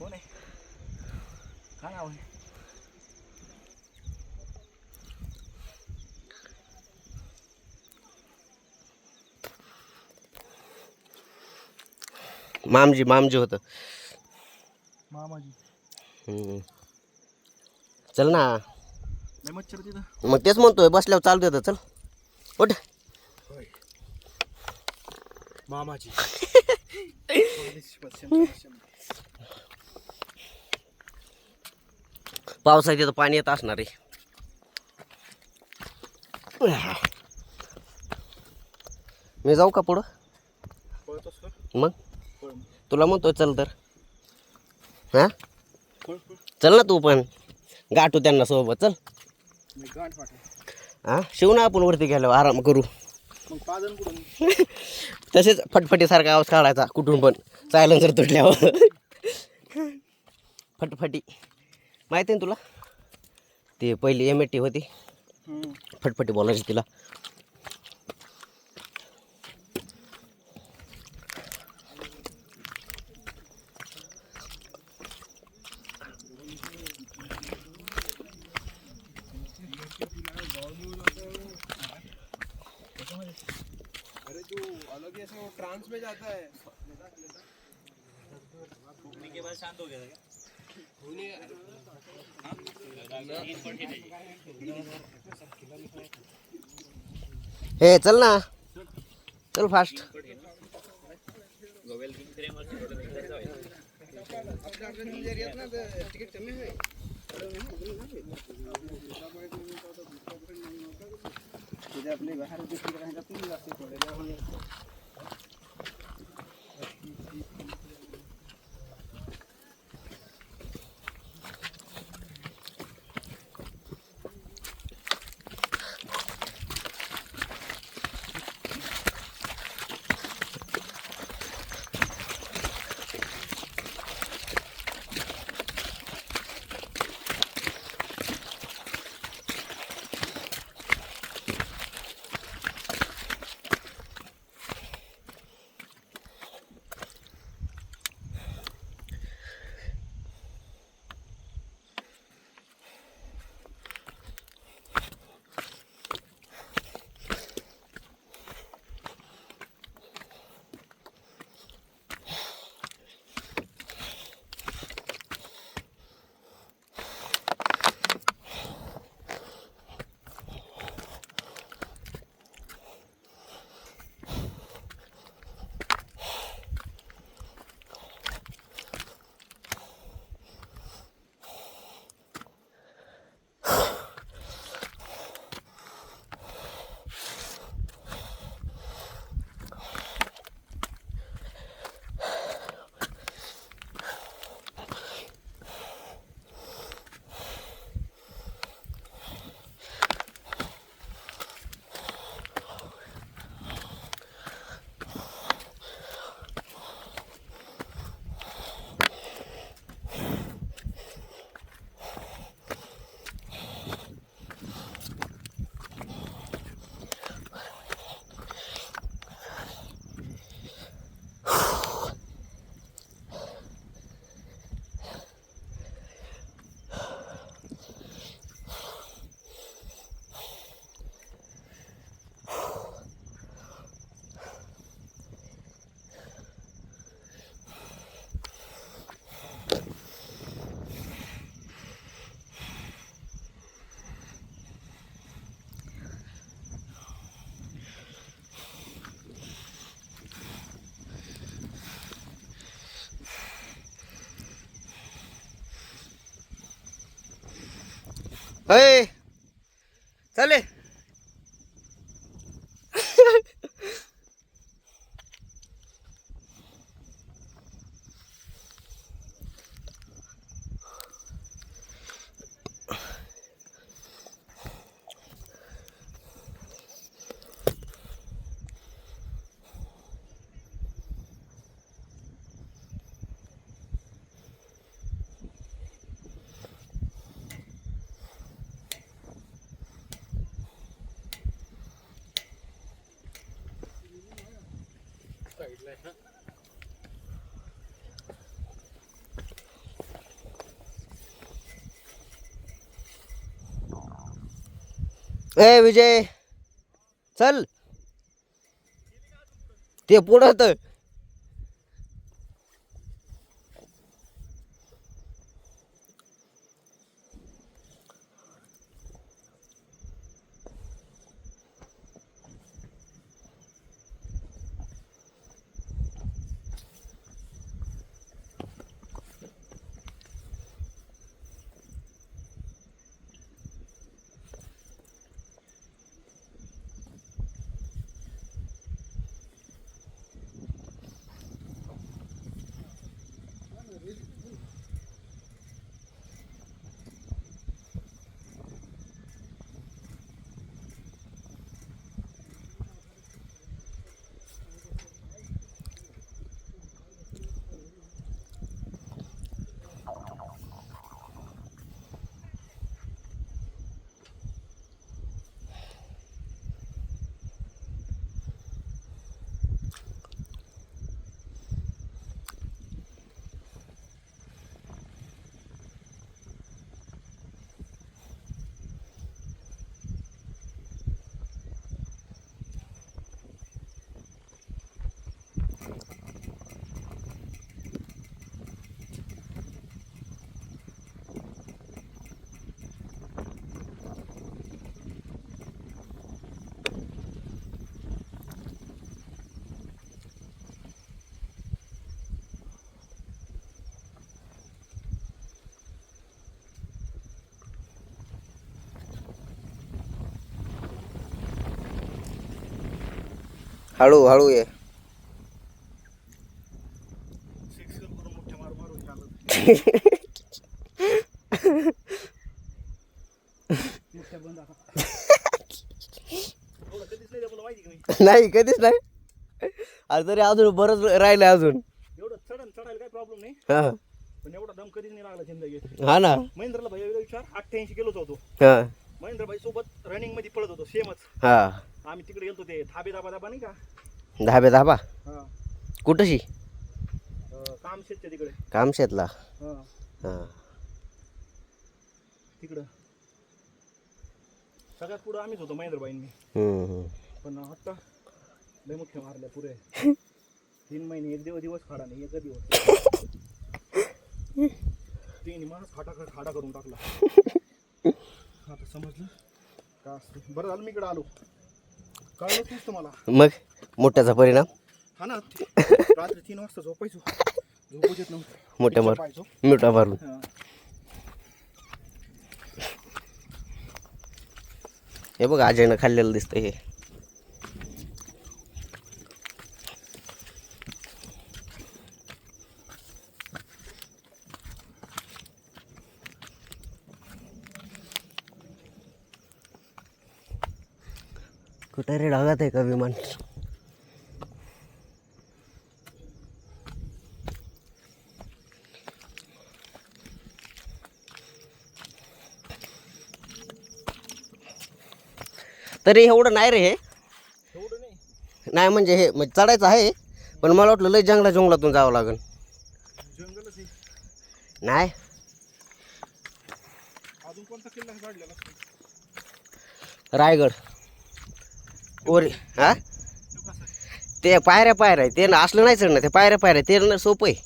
कोण आहे? काय नाव आहे? मामजी मामजी होतं. मामाजी. चल ना. लय मच्छर तिथं. मग तेच म्हणतोय बसल्यावर चालू देतं. चल उठ. मामाजी. पावसाचं तिथं पाणी येत असणार आहे. मी जाऊ का पुढं? पळतोस का? मग पळ. तुला म्हणतोय चल तर. हा पळ. चल ना तू पण. गाठू त्यांना सोबत. चल. मी गाठ पाठव. हा शिव ना आपण वरती गेल्यावर आराम करू. मग पाजन कुठून? तसेच फटफटीसारखा आवाज काढायचा कुठून पण. सायलेन्सर तुटल्यावर. फटफटी माहिती आहे ना तुला? ती पहिली MAT होती. फटफटी बोलायची तिला. अरे तू अलग ही ऐसा ट्रांस में जाता है. घूमने के बाद शांत हो गया था क्या? हे चल ना. चल फास्ट. आपले बाहेर दिसले राहायला तुम्ही जास्त थोडे हे चले. ए विजय चल ते पुढं तर हळू हळू ये नाही कधीच नाही अरे तरी अजून बरंच राहिलं अजून एवढं चढायला काही प्रॉब्लेम नाही हा पण एवढा दम कधीच नाही लागला जिंदगीत. हा ना महेंद्रला भाई विचार 88 किलोचा होतो. हा महेंद्र भाई सोबत रनिंग मध्ये पळत होतो सेमच. हा आम्ही तिकडे गेलतो ते थाबे दाबा नाही का. धाबे धाबा हा कुठशी कामशेतच्या तिकडे. कामशेतला हा हा तिकडं सगळ्यात पुढं आम्हीच होतो महेंद्र भाईंनी. हम्म. पण आता लय मुख्य मारल्या पुरे 3 महिने एक दिवस खाडा नाही एक दिवस तिने माणूस खाडा करून टाकला. आता समजलं का असते. बरं झालं मी इकडे आलो कळलंच नसतं मला. मग मोठ्याचा परिणाम हा ना रात्री 3 वाजता झोपायचो झोपच येत नव्हतं. मोठ्या मार पाहायचो. मिठा मारून हा. हे बघ अजयनं खाल्लेलं दिसतं हे कुठे रे ढगात आहे का विमान तरी एवढं नाही रे हे एवढं नाही नाही म्हणजे हे म्हणजे चढायचं आहे पण मला वाटलं लय जंगलातून जावं लागेल जंगलच आहे. नाही अजून कोणता किल्ला काढलेला रायगड ओरे हा तो कसा आहे? ते पायऱ्या आहे ते ना असलं नाही चढणं ते पायऱ्या ते ना सोपं आहे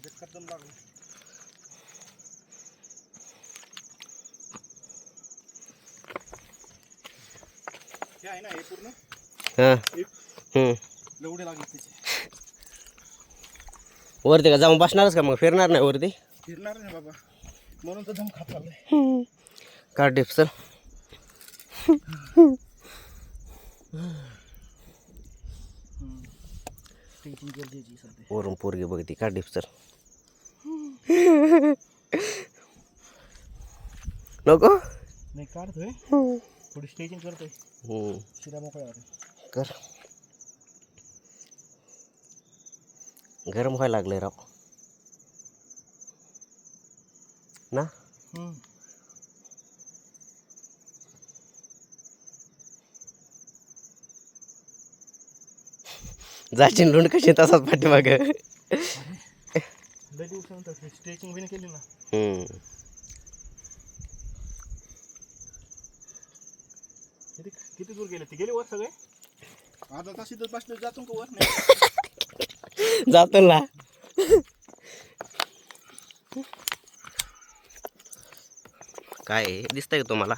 बेकार दम लागला. हे आहे ना हे पूर्ण हां एक लवडे लागले त्याचे. वरती का जाऊन बसणारच का मग फिरणार नाही वरती फिरणार नाही बाबा म्हणून तर दम खात चाललंय. का डिप सर टेन्शन गरजेची सध्या. वरून पोरगी बघती का डिप सर नको नाही काढतोय थोडी स्टेचिंग करतोय शिरा मोकळ्या होते. कर गरम व्हायला लागले राव ना जाशील लुंड कशी तसाच पाठीमाग. लय दिवसानंतर स्ट्रेचिंग बिन केली ना. किती दूर गेले ते गेले वर सगळे. आता तास इथं बसले जातो का वर नाही. जातो ना. काय दिसतंय का तुम्हाला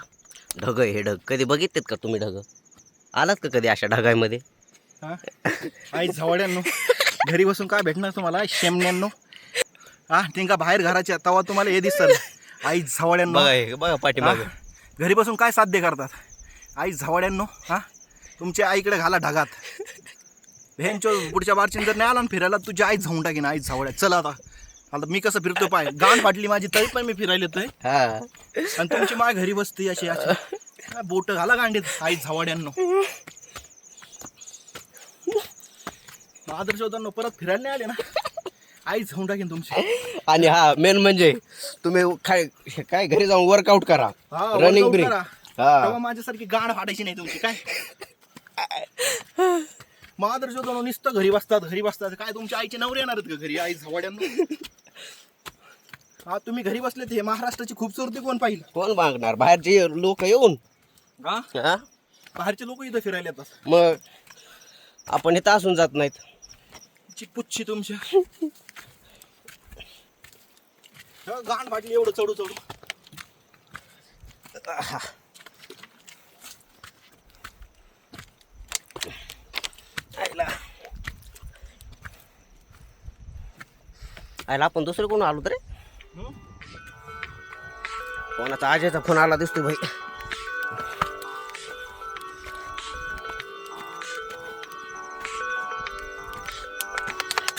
ढग आहे हे ढग कधी बघितलेत का तुम्ही ढग आलात का कधी अशा ढगांमध्ये. हा आई झवड्यांनो घरी बसून काय भेटणार तुम्हाला शेमण्यांनो. हा का बाहेर घराच्या तवा तुम्हाला हे दिसल आई झवड्यांनो. बघा हे बघा पाठीमाग. घरी बसून काय साध्य करतात आई झवड्यांनो. हा तुमच्या आईकडे घाला ढगात. ह्यांच्या पुढच्या बारचीन जर नाही आला ना फिरायला तुझी आई झाऊन टाकीन आई झवड्या. चला आता आता मी कसं फिरतो पाय गाण फाटली माझी तरी पण मी फिरायला येतोय. आणि तुमची माय घरी बसते अशी अशी बोट घाला गांडीत आई झवड्यांनो. आदर्श होताना परत फिरायला नाही आले ना आई झाऊन टाकीन तुमची. आणि हा मेन म्हणजे तुम्ही काय घरी जाऊन वर्कआउट करा रनिंग ब्रिंग. तेव्हा माझ्यासारखी गाण फाटायची नाही तुमची काय. मग आदर्श होताना नुसतं घरी बसतात काय तुमच्या आईचे नवरे येणार आहेत का घरी आई झवड्यांनो. हा तुम्ही घरी बसले ते महाराष्ट्राची खूबसूरती कोण पाहिलं. कोण मागणार बाहेरचे लोक येऊन. बाहेरचे लोक इथं फिरायला येतात. मग आपण इथं असून जात नाहीत. पुच्छी तुमच्या गाण फाटली एवढं चढू चढू. आयला आपण दुसरे कोण आलो तरी कोणाचा आजेचा फोन आला दिसतो भाई.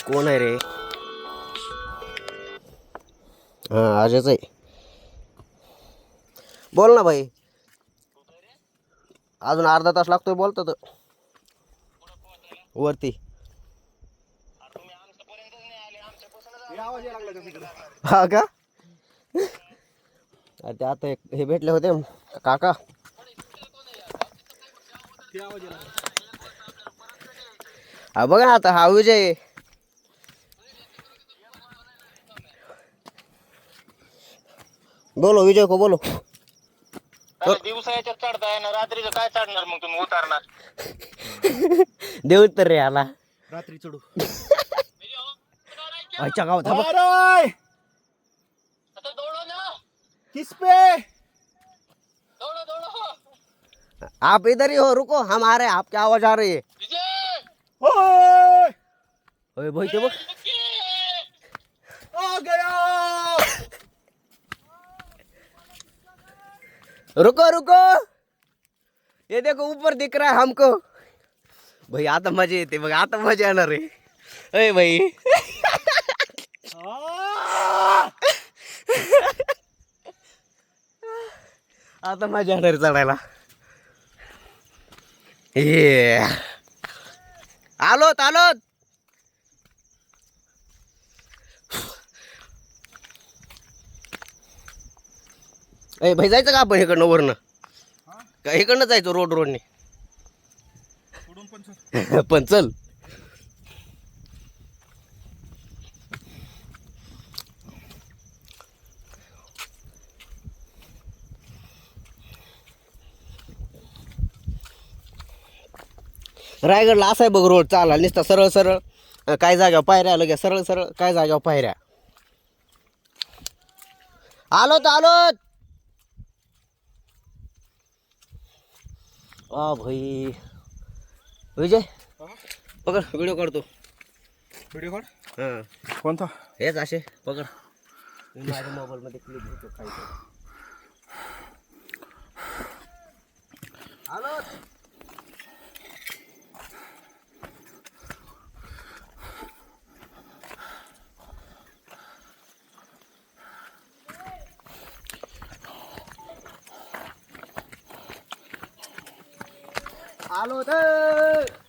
कोण आहे रे. हा अजयच आहे. बोल ना भाई अजून अर्धा तास लागतोय बोलतो तर वरती. हा का ते आता हे भेटले होते काका. हा बघा ना आता हा विजय. बोलो विजय को बोलो. दिवसा याच्यात चढताय ना रात्रीचं काय चढणार मग तुम्ही उतारणार. देऊ तर रे आला रात्री चढू. अच्छा गावात किस पे आप इधर ही हो रुको हम आ रहे हैं आपकी आवाज आ रही है. ओए भाई ते बघ आ गया. रुको रुको ये देखो ऊपर दिख रहा है हमको. भाई आता मजा येते बघ आता मजा येणार रे. अय भाई आता मजा येणार चढायला. ये आलोत आलोत. ए भाई जायचं का आपण इकडनं वरनं का इकडनं जायचं रोडने. पण चल. रायगडला असा आहे बघ रोड चाला नुसता सरळ सरळ काय जाग्यावर पायऱ्या लगेच सरळ सरळ काय जाग्यावर पायऱ्या. आलोत आलोत. भाई विजय पकड व्हिडिओ काढतो. व्हिडिओ काढ. हां कोणता हेच असे पकड. माझ्या मोबाईलमध्ये क्लिप घेतो काय. आलोत. आलो तर